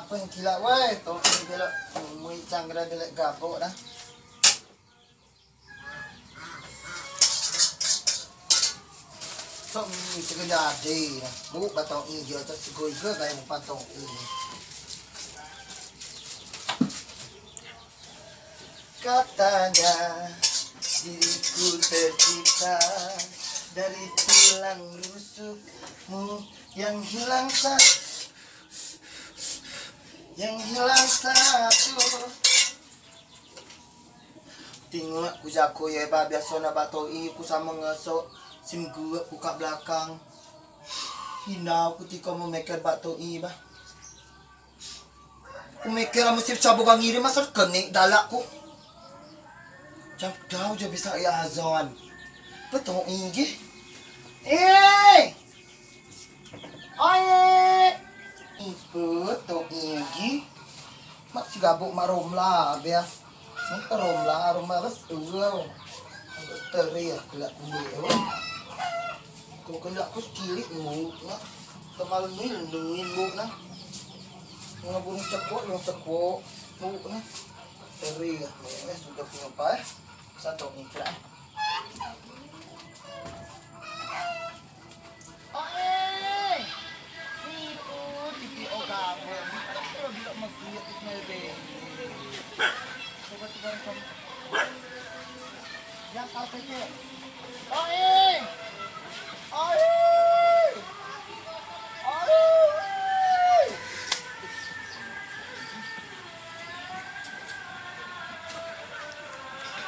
apa yang gila weh, tong ini belok mui canggra delek gabok dah. Sok ni segede nah. Mu batong ini dia tak segoi ke gaya mu patong ini. Katanya diriku tercipta dari tulang rusukmu yang hilang satu. Tengok ku jago ya ba biasa na batoi ku sama ngesok sim gua buka belakang. Hina aku tika mau mikir batoi ba. Ku mikir mesti cabut ngiri masuk kenik dalakku. Jam kau je bisa ya azan. Betul ini. Ibu tu ini. Mak si gabuk mak romla biar. Mak romla bas uau. Bas teriak kelak kumbul. Kau kelak kus kiri mu nak. Temal ni nungin mu nak. Ngabun cekok mu nak. Teriak. Sudah punya apa? Satu ikra.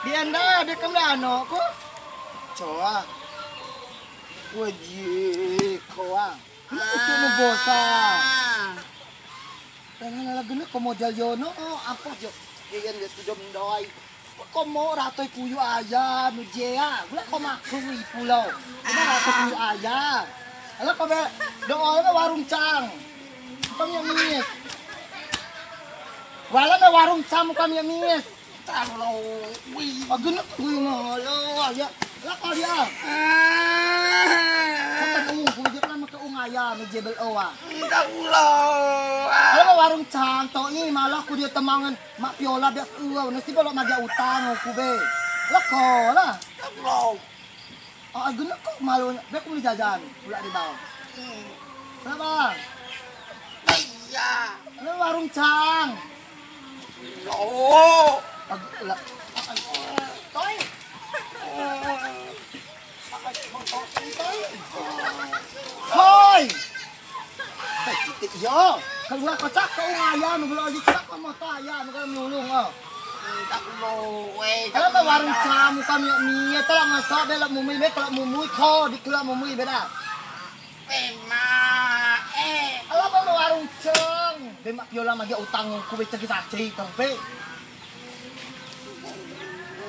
Dianda ada kemana ko? Coa. Wajib koa. Itu nu bosa. Tangan lagi nu model yono apa jo? Iyan dia sudah mendoi. Komo ratoi kuyu ayam nu jea. Gula ko makui pulau. Ini ratoi kuyu ayam. Ala ko be doa warung cang. Kami yang mis. Wala na warung cang kami yang mis. Talo, wih, agak kuy ngalo, ya, lah kau dia. Kau kuy kan maka ayam, jebel owa. Tidak ulah. Kalau warung cantok ini malah ku dia temangan mak piola bias nasi belok magia utang ku be. Lah kau lah. Talo. Agak kok malu, be ku beli jajan, pula di bawah. Kenapa? Iya. Lah warung cang. No. Toy. Hoy. Titik yo. Kalau kocak kau ayam belum aja cak sama ayam kalau melulung Tak perlu. Kalau warung cam kami ni telah ngasak bela mumui be kalau mumui kau dikira mumui beda. Emak. Kalau warung cang, be mak piola magi utang ku be cagi tempe.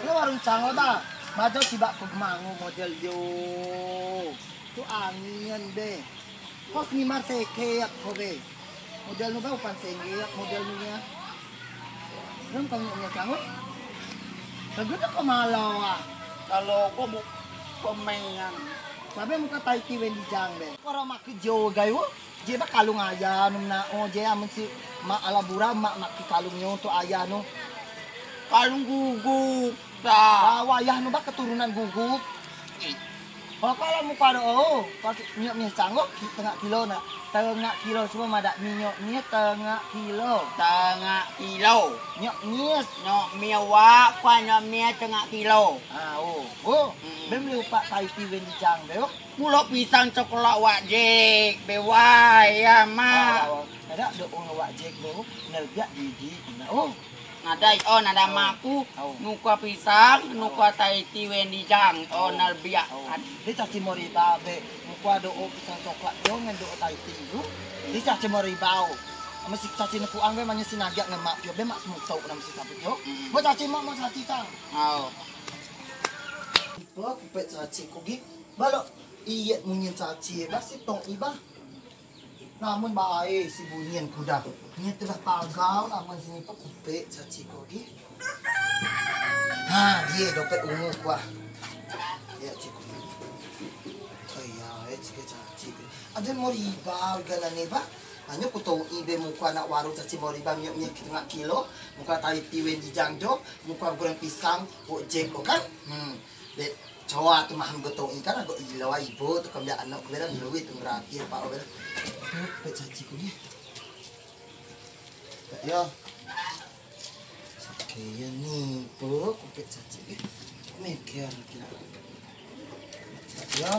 Lo warung cang lo ta? Majo si bak mangu model yo. Tu angin be. Kos ni mar seke ko be. Model nu ba upan senge model nu nya. Ram kang nya cang lo. Lagu na kamalaw Kalau gua mau pemain. Sabi mo ka taiti wen di jang be. Para makijo gayo. Je ba kalung aya num na o je amon si ma alabura ma makikalung nyo to aya no. Kalung gugup. Dah. Wayah nu ba keturunan gugup. Kalau kalau mu kado kalau minyak canggo tengah kilo na. Tengah kilo cuma madak minyak tengah kilo. Tengah kilo. Nyok mewah, kuanya mie tengah kilo. Bem lupa taiti wen di jang be. Mulo pisang coklat wajik, bewai ya ma. Ada do wajik be. Nelbiak didi. Nada maku, nuka pisang, nuka taiti wendi jang, nalbiak. Dia caci moriba be, nuka do pisang coklat yo ngan do taiti lu. Dia caci moriba. Mesti caci nepu angge manya sinagak ngemak yo be mak semutau na mesti sabut yo. Mo caci mak mo caci cang. Ipo kupet caci kugi. Balok iya munyin caci basi tong iba. Namun bae si bunyian kuda. Nya telah pagau namun sini pa kupe caci kogi. Dia dompet ungu kuah. Ya ciku. Oh iya, cika caci. Ada mau riba galan ba? Hanya putong ibe muka nak warung caci moriba miok miok tengah kilo, muka tahi tiwen di jangdo, muka goreng pisang, ojek, kan? Dek, cowok tu maham gotong ikan, agak ilawa ibu, tu kami anak kira duit tu ngerakir pak ober. Tu caci kuni. Ya. Kaya ni po, kupit caci. Mikir kira. Ya.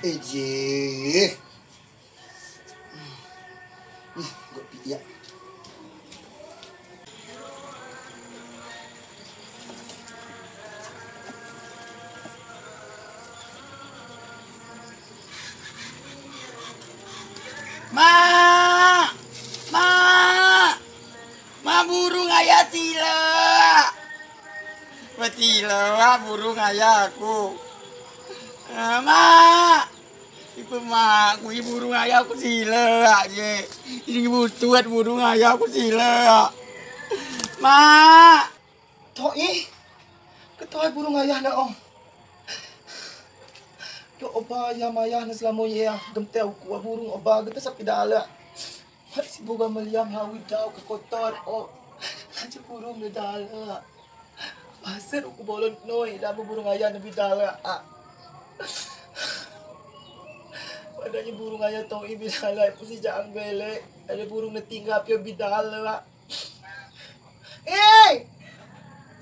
Je. Gue ya. Ma burung ayah sila. Betila burung ayah aku. Ma, ibu aku burung ayah aku sila aja. Ini butuh burung ayah aku sila. Ma, Toi, ketoi burung ayah na om. Yo oba ya maya na selama ya gemtel ku burung oba kita sa pidala. Hari si buga maliam hawi daw ke kotor o. Aja burung na dala. Pasir ku bolon noi da burung ayah na bidala. Padanya burung ayah Toi bidala pu si jaang bele. Ada burung na tinggal pio bidala.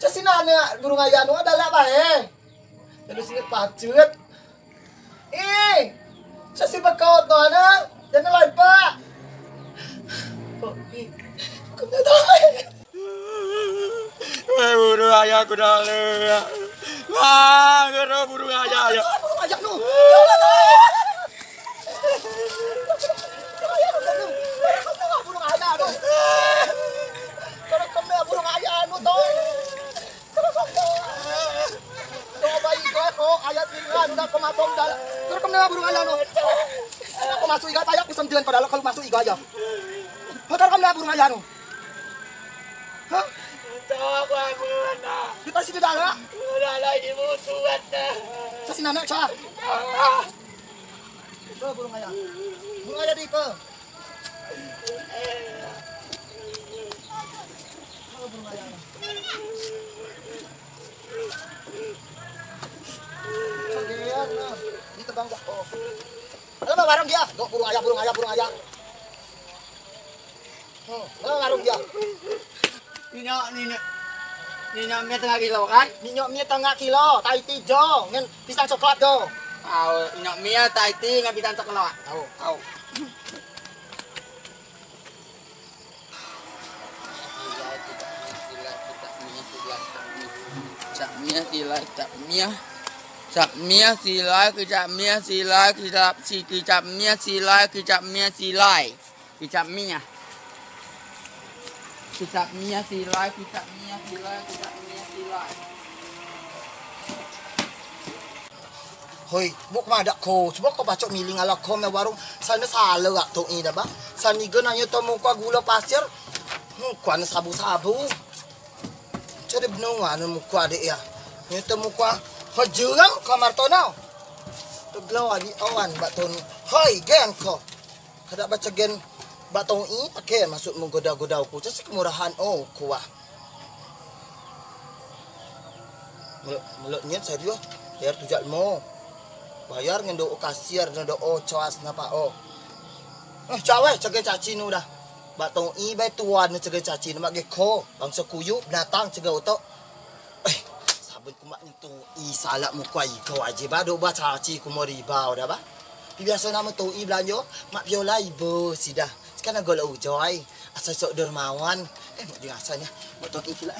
Casi nana burung ayah nu adalah apa Jadi sini pacut. Casi bakal tu ana. Jangan lagi pak. Kamu tahu? burung ayah aku dah le. Ma, kena burung ayah ya. Burung ayah nu. Ya Allah tahu. Burung ayah nu. Kalau kamu burung ayah nu tahu. Ayat ringan, udah kematong dah. Terus kamu burung ayah no. Aku masuk iga tayak kesendian padahal kalau masuk iga aja. Hotel kamu burung ayah no. Hah? Tahu aku mana? Kita situ dah lah. Udah lagi musuhan dah. Kasih nana cah. Ke burung ayah. Burung ayah di ke. Burung ayah. Di tebang dah. Oh. Alam warung dia. Go burung ayah, burung ayah, burung ayah. Alam warung dia. Minyak mie tengah kilo kan? Minyak mie tengah kilo, tai tijo, ngen pisang coklat do. Minyak mie taiti dengan pisang coklat. Tahu. Cak mie sila, cak mie. Cak mie silai, kecap mie silai, kecap mie silai, kecap mie silai. Kecap mie. Kecap mie silai, kecap mie silai, kecap mie silai. Hoi, buk madak ko. Coba kau baca miling ala ko me warung. Sana salah gak tu ini dah ba. Sani genanya tu muka gula pasir. Kuan sabu-sabu. Cari benungan muka adik ya. Ni tu muka hajam kamar tu now. Teglau adi awan baton. Hoi, gen ko. Kada baca gen batong i pakai masuk menggoda-goda aku. Casi kemurahan kuah. Mulutnya serius. Biar tujak mo. Bayar ngendo kasir ngendo coas napa cawe cege caci nu dah batong i bai tuan cege caci nama ge ko bangsa kuyu binatang cege oto sabun kumak tu i salak mu kuai kau aje bado ba caci ku mo riba dah ba biasa nama tu i belanjo mak biola ibu sidah sekarang gol ujoy asal sok dermawan mak dia asalnya batong i pula